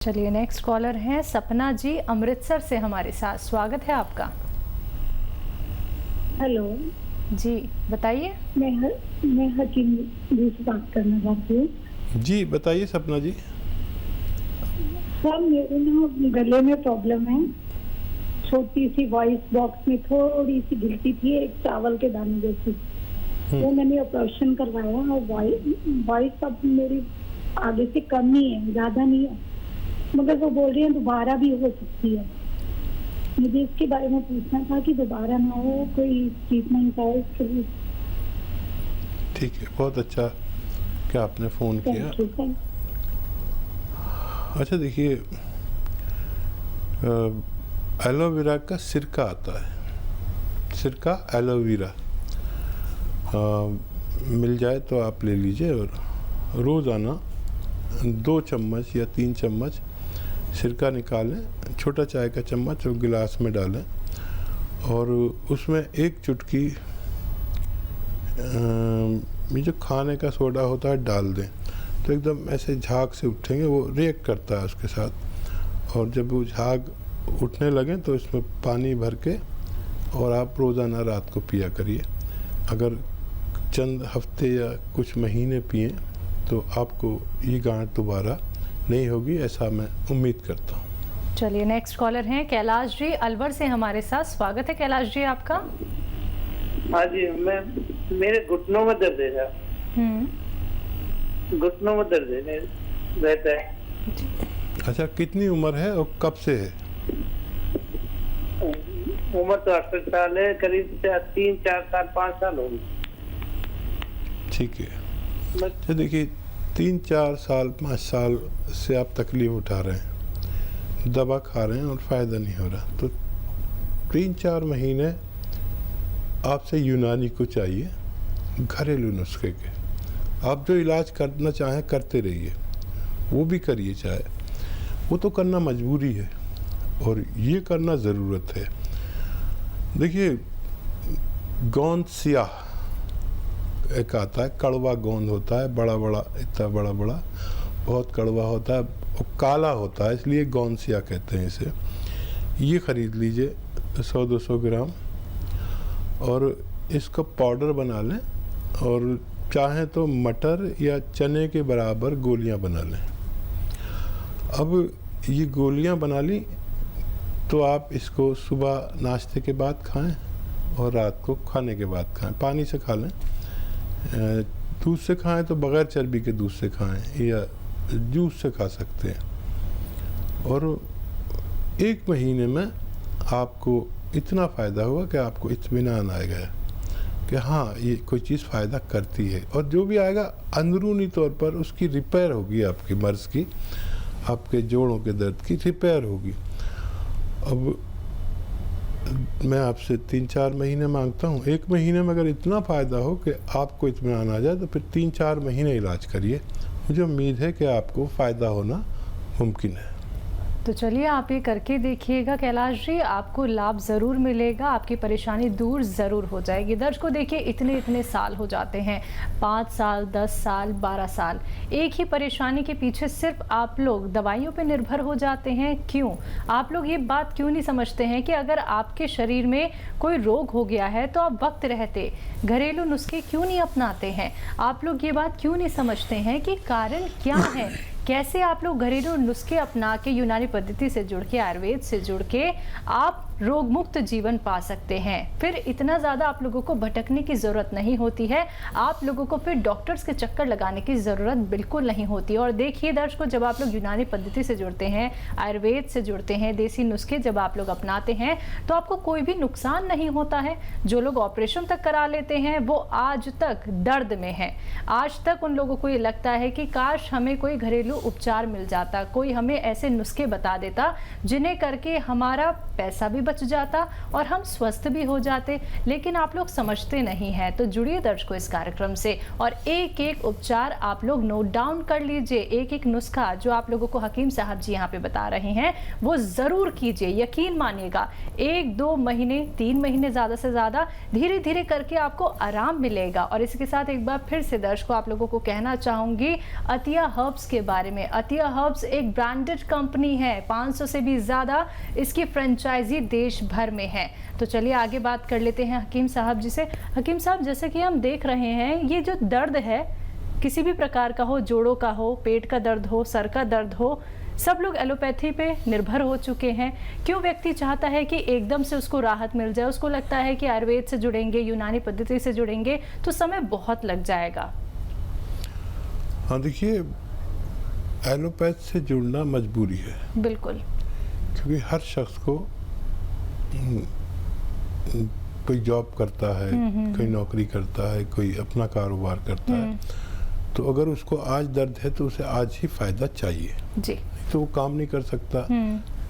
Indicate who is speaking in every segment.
Speaker 1: चलिए next collar हैं सपना जी अमृतसर से हमारे साथ। स्वागत है आपका।
Speaker 2: हेलो
Speaker 1: जी बताइए।
Speaker 2: मैं हकीम जी से बात करना चाहती हूँ।
Speaker 3: जी बताइए सपना जी।
Speaker 2: सर मेरे ना गले में प्रॉब्लम है, छोटी सी वॉइस बॉक्स में थोड़ी सी गिरती थी, एक चावल के दाने जैसी। वो मैंने ऑपरेशन करवाया और वॉइस अब मेरी आगे से कम ही है, ज्यादा नहीं है, मगर वो बोल रही है दोबारा भी हो सकती है। मुझे इसके बारे में पूछना था कि दोबारा ना हो, कोई ट्रीटमेंट है इसके लिए।
Speaker 3: ठीक है, बहुत अच्छा कि आपने फ़ोन किया। अच्छा देखिए, एलोवेरा का सिरका आता है, सिरका एलोवेरा मिल जाए तो आप ले लीजिए और रोज़ाना 2 चम्मच या 3 चम्मच सिरका निकालें, छोटा चाय का चम्मच और गिलास में डालें और उसमें एक चुटकी ये जो खाने का सोडा होता है डाल दें, तो एकदम ऐसे झाग से उठेंगे, वो रिएक्ट करता है उसके साथ। और जब वो झाग उठने लगें तो इसमें पानी भर के और आप रोज़ाना रात को पिया करिए। अगर चंद हफ्ते या कुछ महीने पिएं तो आपको ये गांठ दोबारा नहीं होगी, ऐसा मैं उम्मीद करता हूँ।
Speaker 1: चलिए नेक्स्ट कॉलर हैं कैलाश जी अलवर से हमारे साथ। स्वागत है कैलाश जी आपका।
Speaker 4: हाँ जी, मेरे घुटनों में दर्द है। घुटनों में दर्द है रहता है।
Speaker 3: अच्छा, कितनी उम्र है और कब से है?
Speaker 4: उम्र तो 68 साल है, करीब 3-4 साल 5 साल होंगे।
Speaker 3: ठीक है, तो देखिए 3-4 साल 5 साल से आप तकलीफ उठा रहे हैं, दवा खा रहे हैं और फ़ायदा नहीं हो रहा, तो 3-4 महीने आपसे यूनानी को चाहिए, घरेलू नुस्खे के। आप जो इलाज करना चाहें करते रहिए, वो भी करिए, चाहे वो तो करना मजबूरी है और ये करना ज़रूरत है। देखिए गोंद सियाह एक आता है, कड़वा गोंद होता है, बड़ा बड़ा, इतना बड़ा बड़ा, बहुत कड़वा होता है और काला होता है, इसलिए गोंद सियाह कहते हैं इसे। ये ख़रीद लीजिए 100-200 ग्राम और इसका पाउडर बना लें और चाहें तो मटर या चने के बराबर गोलियां बना लें। अब ये गोलियां बना ली तो आप इसको सुबह नाश्ते के बाद खाएं और रात को खाने के बाद खाएं। पानी से खा लें, दूध से खाएं तो बग़ैर चर्बी के दूध से खाएं या जूस से खा सकते हैं। और 1 महीने में आपको इतना फ़ायदा हुआ कि आपको इत्मीनान आएगा कि हाँ ये कोई चीज़ फ़ायदा करती है, और जो भी आएगा अंदरूनी तौर पर उसकी रिपेयर होगी, आपकी मर्ज़ की, आपके जोड़ों के दर्द की रिपेयर होगी। अब मैं आपसे 3-4 महीने मांगता हूँ। 1 महीने में अगर इतना फ़ायदा हो कि आपको इत्मीनान आ जाए तो फिर 3-4 महीने इलाज करिए। मुझे उम्मीद है कि आपको फ़ायदा होना मुमकिन है।
Speaker 1: तो चलिए आप ये करके देखिएगा कैलाश जी, आपको लाभ ज़रूर मिलेगा, आपकी परेशानी दूर ज़रूर हो जाएगी। दर्शकों देखिए इतने साल हो जाते हैं, 5 साल 10 साल 12 साल, एक ही परेशानी के पीछे सिर्फ आप लोग दवाइयों पे निर्भर हो जाते हैं। क्यों? आप लोग ये बात क्यों नहीं समझते हैं कि अगर आपके शरीर में कोई रोग हो गया है तो आप वक्त रहते घरेलू नुस्खे क्यों नहीं अपनाते हैं? आप लोग ये बात क्यों नहीं समझते हैं कि कारण क्या है? कैसे आप लोग घरेलू नुस्खे अपना के यूनानी पद्धति से जुड़ के, आयुर्वेद से जुड़ के आप रोग मुक्त जीवन पा सकते हैं। फिर इतना ज़्यादा आप लोगों को भटकने की ज़रूरत नहीं होती है, आप लोगों को फिर डॉक्टर्स के चक्कर लगाने की ज़रूरत बिल्कुल नहीं होती। और देखिए दर्शकों, जब आप लोग यूनानी पद्धति से जुड़ते हैं, आयुर्वेद से जुड़ते हैं, देसी नुस्खे जब आप लोग अपनाते हैं तो आपको कोई भी नुकसान नहीं होता है। जो लोग ऑपरेशन तक करा लेते हैं वो आज तक दर्द में है। आज तक उन लोगों को ये लगता है कि काश हमें कोई घरेलू उपचार मिल जाता, कोई हमें ऐसे नुस्खे बता देता जिन्हें करके हमारा पैसा भी बच जाता और हम स्वस्थ भी हो जाते, लेकिन आप लोग समझते नहीं हैं। तो जुड़िए दर्शकों इस कार्यक्रम से और एक एक उपचार आप लोग नोट डाउन कर लीजिए। एक एक नुस्खा जो आप लोगों को हकीम साहब जी यहाँ पे बता रहे हैं वो ज़रूर कीजिए। यकीन मानिएगा 1-2 महीने 3 महीने ज़्यादा से ज़्यादा धीरे धीरे करके आपको आराम मिलेगा। और इसके साथ एक बार फिर से दर्शकों आप लोगों को कहना चाहूँगी अतिया हर्ब्स के बारे में। अतिया हर्ब्स एक ब्रांडेड कंपनी है, 500 से भी ज़्यादा इसकी फ्रेंचाइजी देश भर में है। तो चलिए आगे बात कर लेते हैं हकीम साहब जी से। हकीम साहब, जैसे कि हम देख रहे हैं ये जो दर्द है किसी भी प्रकार का हो, जोड़ों का हो, पेट का दर्द हो, सर का दर्द हो, सब लोग एलोपैथी पे निर्भर हो चुके हैं। क्यों व्यक्ति चाहता है कि एकदम से उसको राहत मिल जाए? उसको लगता है कि आयुर्वेद से जुड़ेंगे, यूनानी पद्धति से जुड़ेंगे तो समय बहुत लग जाएगा।
Speaker 3: हाँ देखिए, एलोपैथ से जुड़ना मजबूरी है।
Speaker 1: बिल्कुल।
Speaker 3: क्योंकि हर शख्स को कोई जॉब करता है, कोई नौकरी करता है, कोई अपना कारोबार करता है, तो अगर उसको आज दर्द है तो उसे आज ही फायदा चाहिए
Speaker 1: जी।
Speaker 3: तो वो काम नहीं कर सकता।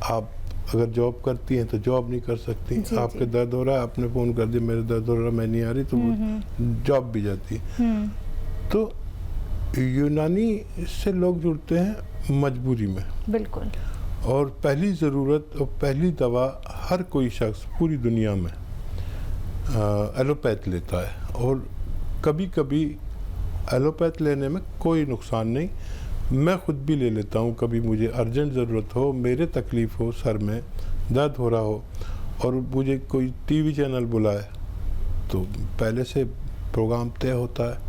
Speaker 3: आप अगर जॉब करती हैं तो जॉब नहीं कर सकती।
Speaker 1: जी,
Speaker 3: आपके
Speaker 1: जी।
Speaker 3: दर्द हो रहा है, आपने फ़ोन कर दिया मेरे दर्द हो रहा है, मैं नहीं आ रही, तो वो जॉब भी जाती है। तो यूनानी से लोग जुड़ते हैं मजबूरी में।
Speaker 1: बिल्कुल।
Speaker 3: और पहली ज़रूरत और पहली दवा हर कोई शख्स पूरी दुनिया में एलोपैथ लेता है। और कभी कभी एलोपैथ लेने में कोई नुकसान नहीं, मैं ख़ुद भी ले लेता हूँ। कभी मुझे अर्जेंट ज़रूरत हो, मेरे तकलीफ़ हो, सर में दर्द हो रहा हो और मुझे कोई टीवी चैनल बुलाए तो पहले से प्रोग्राम तय होता है।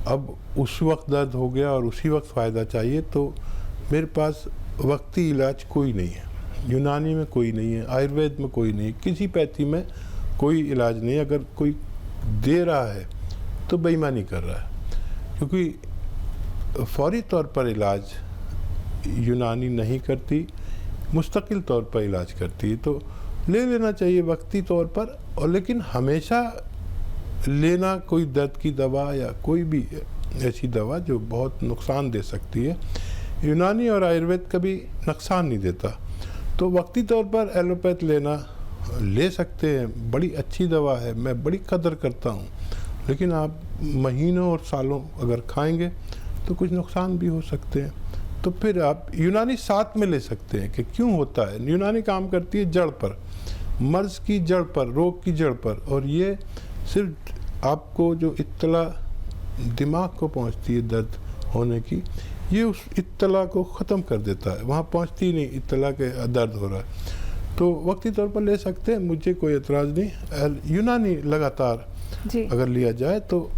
Speaker 3: अब उस वक्त दर्द हो गया और उसी वक्त फ़ायदा चाहिए तो मेरे पास वक्ती इलाज कोई नहीं है। यूनानी में कोई नहीं है, आयुर्वेद में कोई नहीं है, किसी पैथी में कोई इलाज नहीं है। अगर कोई दे रहा है तो बेईमानी कर रहा है, क्योंकि फौरी तौर पर इलाज यूनानी नहीं करती, मुस्तकिल तौर पर इलाज करती है। तो ले लेना चाहिए वक्ती तौर पर, और लेकिन हमेशा लेना कोई दर्द की दवा या कोई भी ऐसी दवा जो बहुत नुकसान दे सकती है, यूनानी और आयुर्वेद कभी नुकसान नहीं देता। तो वक्ती तौर पर एलोपैथ लेना ले सकते हैं, बड़ी अच्छी दवा है, मैं बड़ी कदर करता हूँ। लेकिन आप महीनों और सालों अगर खाएंगे तो कुछ नुकसान भी हो सकते हैं। तो फिर आप यूनानी साथ में ले सकते हैं कि क्यों होता है। यूनानी काम करती है जड़ पर, मर्ज़ की जड़ पर, रोग की जड़ पर, और ये सिर्फ आपको जो इत्तला दिमाग को पहुंचती है दर्द होने की, ये उस इत्तला को ख़त्म कर देता है, वहाँ पहुंचती नहीं इत्तला के दर्द हो रहा है। तो वक्ती तौर पर ले सकते हैं, मुझे कोई एतराज़ नहीं। यूनानी लगातार
Speaker 1: जी।
Speaker 3: अगर लिया जाए तो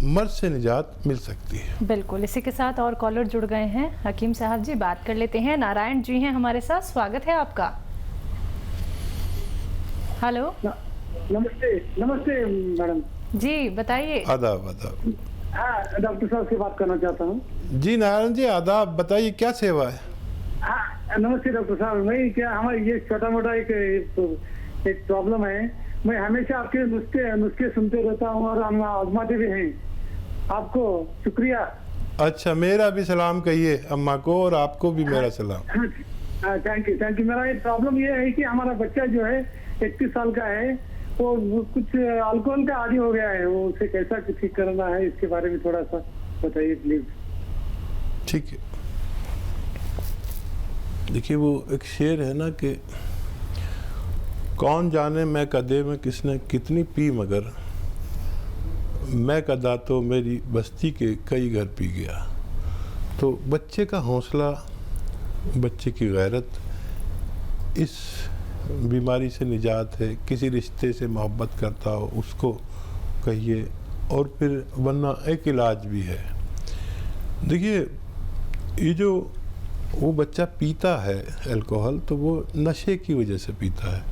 Speaker 3: मर्ज़ से निजात मिल सकती है।
Speaker 1: बिल्कुल। इसी के साथ और कॉलर जुड़ गए हैं हकीम साहब जी, बात कर लेते हैं। नारायण जी हैं हमारे साथ, स्वागत है आपका। हेलो।
Speaker 5: नमस्ते। नमस्ते मैडम
Speaker 1: जी बताइए।
Speaker 3: आदाब आदाब।
Speaker 5: हाँ, डॉक्टर साहब से बात करना चाहता हूँ।
Speaker 3: जी नारायण जी आदाब, बताइए क्या सेवा है।
Speaker 5: हाँ नमस्ते डॉक्टर साहब। मैं क्या, हमारे ये छोटा मोटा एक प्रॉब्लम है। मैं हमेशा आपके नुस्खे सुनते रहता हूँ और हम आजमाते भी हैं। आपको शुक्रिया।
Speaker 3: अच्छा, मेरा भी सलाम कहिए अम्मा को और आपको भी मेरा सलाम।
Speaker 5: Thank you thank you. मेरा एक प्रॉब्लम ये है कि हमारा बच्चा जो है 31 साल का है, वो कुछ अल्कोहल का आदी हो गया है। वो उसे कैसा ठीक करना है, इसके बारे में थोड़ा सा बताइए प्लीज।
Speaker 3: ठीक है। देखिए वो एक शेर है ना कि कौन जाने मैं कदे में किसने कितनी पी, मगर मैं कदा तो मेरी बस्ती के कई घर पी गया। तो बच्चे का हौसला, बच्चे की गैरत इस बीमारी से निजात है। किसी रिश्ते से मोहब्बत करता हो उसको कहिए, और फिर वरना एक इलाज भी है। देखिए ये जो वो बच्चा पीता है अल्कोहल, तो वो नशे की वजह से पीता है।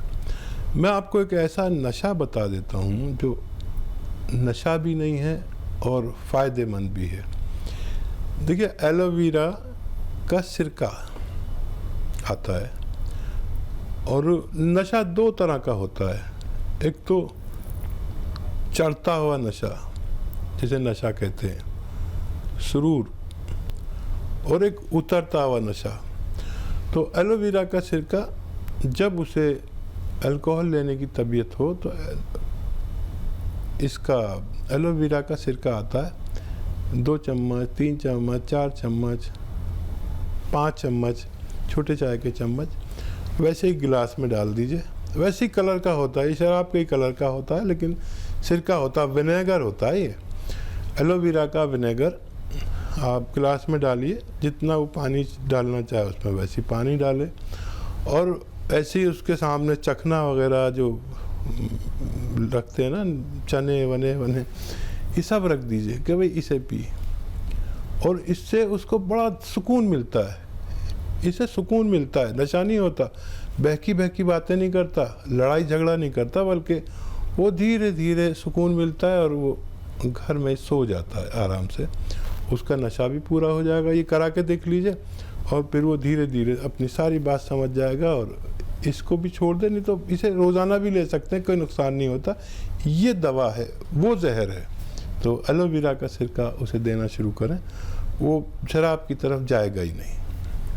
Speaker 3: मैं आपको एक ऐसा नशा बता देता हूँ जो नशा भी नहीं है और फ़ायदेमंद भी है। देखिए एलोवेरा का सिरका आता है, और नशा दो तरह का होता है। एक तो चढ़ता हुआ नशा जिसे नशा कहते हैं, सुरूर, और एक उतरता हुआ नशा। तो एलोवेरा का सिरका जब उसे अल्कोहल लेने की तबीयत हो तो इसका एलोवेरा का सिरका आता है, 2 चम्मच, 3 चम्मच, 4 चम्मच, 5 चम्मच, छोटे चाय के चम्मच वैसे ही गिलास में डाल दीजिए। वैसे ही कलर का होता है, ये शराब के ही कलर का होता है, लेकिन सिरका होता है, विनेगर होता है ये। एलोवेरा का विनेगर आप गिलास में डालिए, जितना वो पानी डालना चाहे उसमें वैसे ही पानी डालें, और ऐसे ही उसके सामने चखना वगैरह जो रखते हैं ना, चने वने ये सब रख दीजिए कि भाई इसे पी, और इससे उसको बड़ा सुकून मिलता है। इससे सुकून मिलता है, नशा नहीं होता, बहकी बातें नहीं करता, लड़ाई झगड़ा नहीं करता, बल्कि वो धीरे धीरे सुकून मिलता है और वो घर में सो जाता है आराम से। उसका नशा भी पूरा हो जाएगा, ये करा के देख लीजिए, और फिर वो धीरे धीरे अपनी सारी बात समझ जाएगा और इसको भी छोड़ दे। नहीं तो इसे रोज़ाना भी ले सकते हैं, कोई नुकसान नहीं होता। ये दवा है, वो जहर है। तो एलोवेरा का सिरका उसे देना शुरू करें, वो शराब की तरफ जाएगा ही नहीं।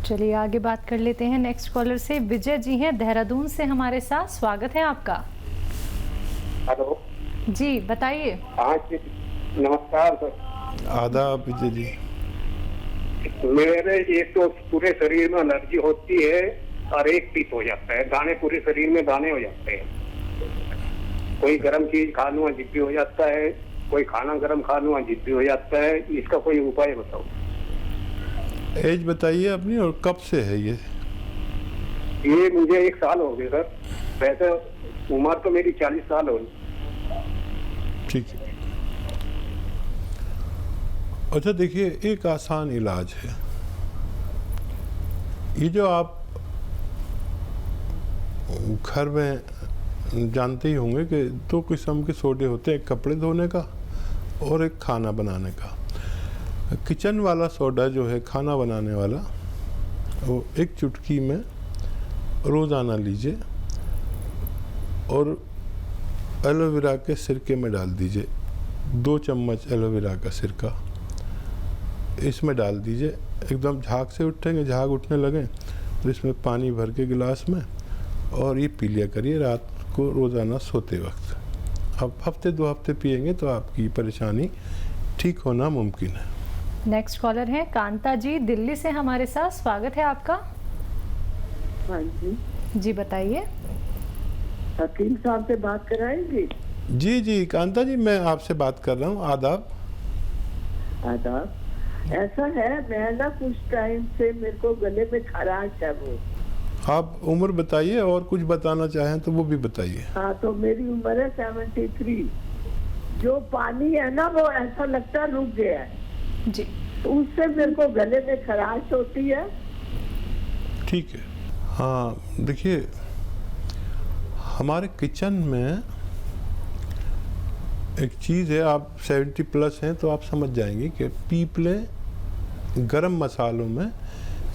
Speaker 1: चलिए आगे बात कर लेते हैं नेक्स्ट कॉलर से। विजय जी हैं देहरादून से हमारे साथ, स्वागत है आपका।
Speaker 4: हेलो
Speaker 1: जी बताइए।
Speaker 4: हाँ जी, नमस्कार सर।
Speaker 3: आदाब विजय जी।
Speaker 4: मेरे एक तो पूरे शरीर में एलर्जी होती है और एक पित्त हो जाता है, दाने पूरे शरीर में दाने हो जाते हैं। कोई गर्म चीज खा लूँ अजीब भी हो जाता है, कोई खाना गर्म खा लूँ अजीब भी हो जाता है। इसका कोई उपाय बताओ।
Speaker 3: एज बताइए अपनी, और कब से है ये?
Speaker 4: ये मुझे 1 साल हो गए सर, वैसे उम्र तो मेरी 40 साल हो गई।
Speaker 3: ठीक है। अच्छा देखिए, एक आसान इलाज है। ये जो आप घर में जानते ही होंगे कि 2 किस्म के सोडे होते हैं, एक कपड़े धोने का और एक खाना बनाने का। किचन वाला सोडा जो है, खाना बनाने वाला, वो 1 चुटकी में रोज़ाना लीजिए और एलोवेरा के सिरके में डाल दीजिए। 2 चम्मच एलोवेरा का सिरका इसमें डाल दीजिए। एकदम झाग से उठेंगे, झाग उठने लगें तो इसमें पानी भर के गिलास में, और ये पी लिया करिए रात को रोज़ाना सोते वक्त। अब हफ्ते 2 हफ्ते पिएंगे तो आपकी परेशानी ठीक होना मुमकिन है।
Speaker 1: नेक्स्ट कॉलर हैं कांता जी दिल्ली से हमारे साथ, स्वागत है आपका।
Speaker 6: हाँ जी।
Speaker 1: जी बताइए।
Speaker 6: हकीम साहब से बात कराएंगे?
Speaker 3: जी कांता जी, मैं आपसे बात कर रहा हूँ। आदाब।
Speaker 6: आदाब। ऐसा है, मैं ना कुछ टाइम से मेरे को गले में खराश है। वो
Speaker 3: आप उम्र बताइए, और कुछ बताना चाहें तो वो भी बताइए।
Speaker 6: हाँ, तो मेरी उम्र है 73। जो पानी है ना, वो ऐसा लगता है रुक गया है
Speaker 1: जी,
Speaker 6: तो उससे मेरे को गले में खराश होती है।
Speaker 3: ठीक है। हाँ देखिए, हमारे किचन में एक चीज़ है, आप 70 प्लस हैं तो आप समझ जाएंगे कि पीपलें गरम मसालों में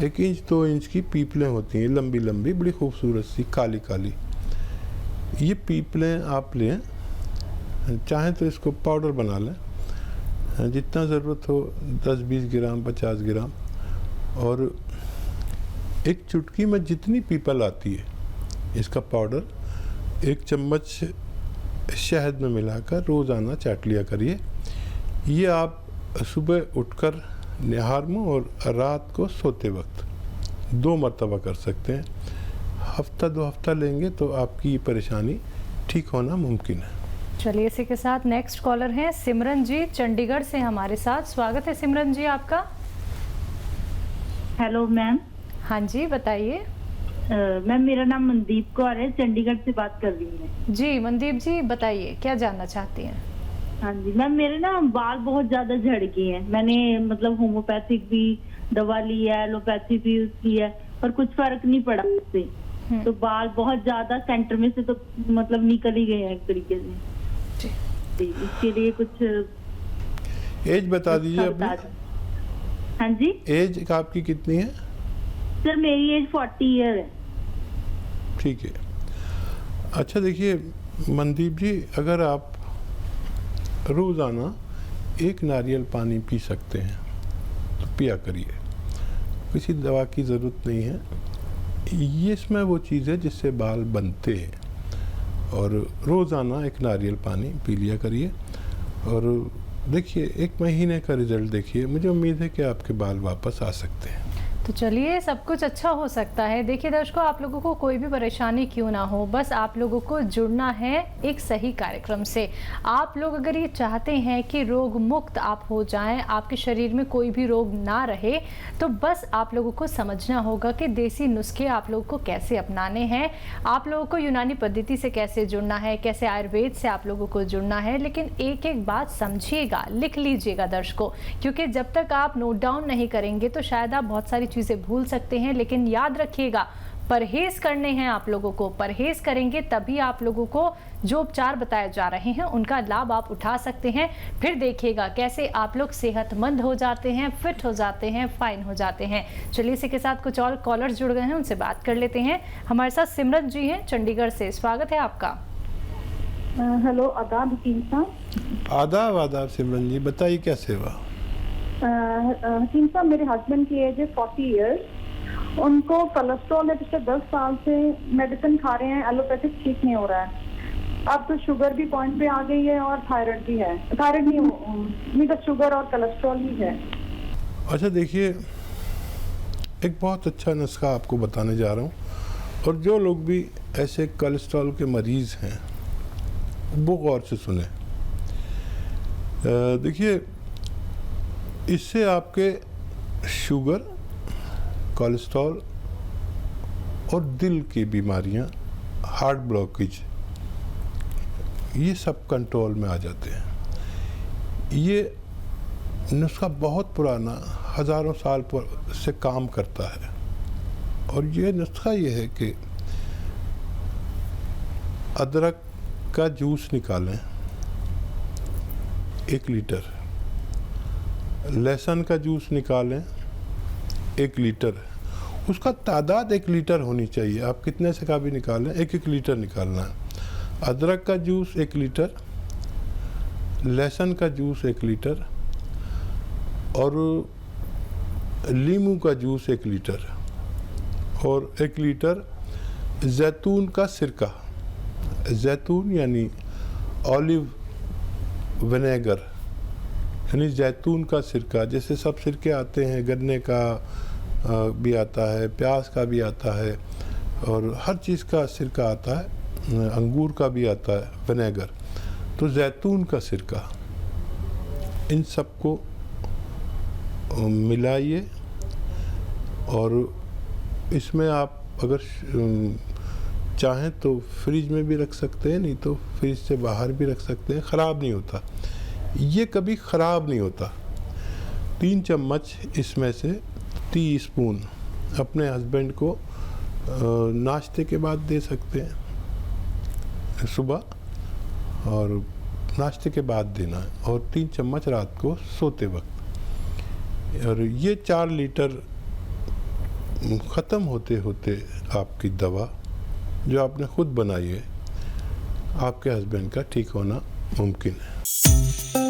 Speaker 3: 1 इंच 2 इंच की पीपलें होती हैं, लंबी लंबी, बड़ी खूबसूरत सी, काली काली। ये पीपलें आप लें, चाहें तो इसको पाउडर बना लें, जितना ज़रूरत हो, 10-20 ग्राम 50 ग्राम, और 1 चुटकी में जितनी पीपल आती है इसका पाउडर 1 चम्मच शहद में मिलाकर रोज़ाना चाट लिया करिए। ये आप सुबह उठकर निहार में और रात को सोते वक्त 2 मरतबा कर सकते हैं। हफ्ता 2 हफ्ता लेंगे तो आपकी परेशानी ठीक होना मुमकिन है।
Speaker 1: चलिए इसी के साथ नेक्स्ट कॉलर हैं सिमरन जी चंडीगढ़ से हमारे साथ, स्वागत है सिमरन जी आपका।
Speaker 7: Hello ma'am.
Speaker 1: हाँ जी बताइए।
Speaker 7: मैम मेरा नाम मनदीप कौर है, चंडीगढ़ से बात कर रही हूँ।
Speaker 1: जी मनदीप जी बताइए, क्या जानना चाहती हैं?
Speaker 7: हाँ जी मैम, मेरे ना बाल बहुत ज्यादा झड़ गए हैं। मैंने मतलब होम्योपैथिक भी दवा ली है, एलोपैथी भी यूज की है, पर कुछ फर्क नहीं पड़ा उससे। तो बाल बहुत ज्यादा सेंटर में से तो मतलब निकल ही गए हैं एक तरीके से। जी, इसके लिए कुछ
Speaker 3: एज बता दीजिए अपनी।
Speaker 7: हाँ जी।
Speaker 3: एज आपकी कितनी है?
Speaker 7: सर मेरी एज 40 ईयर है।
Speaker 3: ठीक है। अच्छा देखिए मनदीप जी, अगर आप रोज़ाना 1 नारियल पानी पी सकते हैं तो पिया करिए, किसी दवा की ज़रूरत नहीं है। ये इसमें वो चीज़ है जिससे बाल बनते हैं। और रोज़ाना एक नारियल पानी पी लिया करिए और देखिए 1 महीने का रिज़ल्ट देखिए, मुझे उम्मीद है कि आपके बाल वापस आ सकते हैं।
Speaker 1: तो चलिए, सब कुछ अच्छा हो सकता है। देखिए दर्शकों, आप लोगों को कोई भी परेशानी क्यों ना हो, बस आप लोगों को जुड़ना है एक सही कार्यक्रम से। आप लोग अगर ये चाहते हैं कि रोग मुक्त आप हो जाएं, आपके शरीर में कोई भी रोग ना रहे, तो बस आप लोगों को समझना होगा कि देसी नुस्खे आप लोगों को कैसे अपनाने हैं, आप लोगों को यूनानी पद्धति से कैसे जुड़ना है, कैसे आयुर्वेद से आप लोगों को जुड़ना है। लेकिन एक एक बात समझिएगा, लिख लीजिएगा दर्शकों, क्योंकि जब तक आप नोट डाउन नहीं करेंगे तो शायद आप बहुत सारी चीज़ें भूल सकते हैं। लेकिन याद रखिएगा, परहेज करने हैं आप लोगों को, परहेज करेंगे तभी आप लोगों को जो उपचार बताए जा रहे हैं उनका लाभ आप उठा सकते हैं। फिर देखिएगा कैसे आप लोग सेहतमंद हो जाते हैं, फिट हो जाते हैं, फाइन हो जाते हैं। चलिए, इसी के साथ कुछ और कॉलर्स जुड़ गए हैं, उनसे बात कर लेते हैं। हमारे साथ सिमरन जी हैं चंडीगढ़ से, स्वागत है आपका।
Speaker 2: हेलो, आदाब हकीम साहब।
Speaker 3: आदाब सिमरन जी, बताइए क्या सेवा।
Speaker 2: हकीम साहब, मेरे हस्बैंड की एज है 40 इयर्स। उनको कोलेस्ट्रॉल है, पिछले 10 साल से मेडिसिन खा रहे हैं, एलोपैथिक ठीक नहीं हो रहा है। अब तो शुगर भी पॉइंट पे आ गई है और थायराइड भी है। थायराइड नहीं तो शुगर और कोलेस्ट्रॉल ही है।
Speaker 3: अच्छा देखिए, एक बहुत अच्छा नुस्खा आपको बताने जा रहा हूँ, और जो लोग भी ऐसे कोलेस्ट्रॉल के मरीज़ हैं वो गौर से सुने। देखिए, इससे आपके शुगर, कोलेस्ट्रॉल और दिल की बीमारियां, हार्ट ब्लॉकेज, ये सब कंट्रोल में आ जाते हैं। ये नुस्खा बहुत पुराना, हज़ारों साल से काम करता है। और ये नुस्खा ये है कि अदरक का जूस निकालें 1 लीटर, लहसुन का जूस निकालें 1 लीटर, उसका तादाद 1 लीटर होनी चाहिए। आप कितने से का भी निकालें, 1-1 लीटर निकालना है। अदरक का जूस 1 लीटर, लहसुन का जूस 1 लीटर और नींबू का जूस 1 लीटर और 1 लीटर जैतून का सिरका। जैतून यानी ऑलिव विनेगर, यानी जैतून का सिरका। जैसे सब सिरके आते हैं, गन्ने का भी आता है, प्याज का भी आता है और हर चीज़ का सिरका आता है, अंगूर का भी आता है विनेगर। तो जैतून का सिरका, इन सबको मिलाइए और इसमें आप अगर चाहें तो फ्रिज में भी रख सकते हैं, नहीं तो फ्रिज से बाहर भी रख सकते हैं, ख़राब नहीं होता। ये कभी ख़राब नहीं होता। 3 चम्मच इसमें से टीस्पून अपने हस्बैंड को नाश्ते के बाद दे सकते हैं, सुबह और नाश्ते के बाद देना है, और 3 चम्मच रात को सोते वक्त। और ये 4 लीटर ख़त्म होते होते आपकी दवा जो आपने खुद बनाई है, आपके हस्बैंड का ठीक होना मुमकिन है।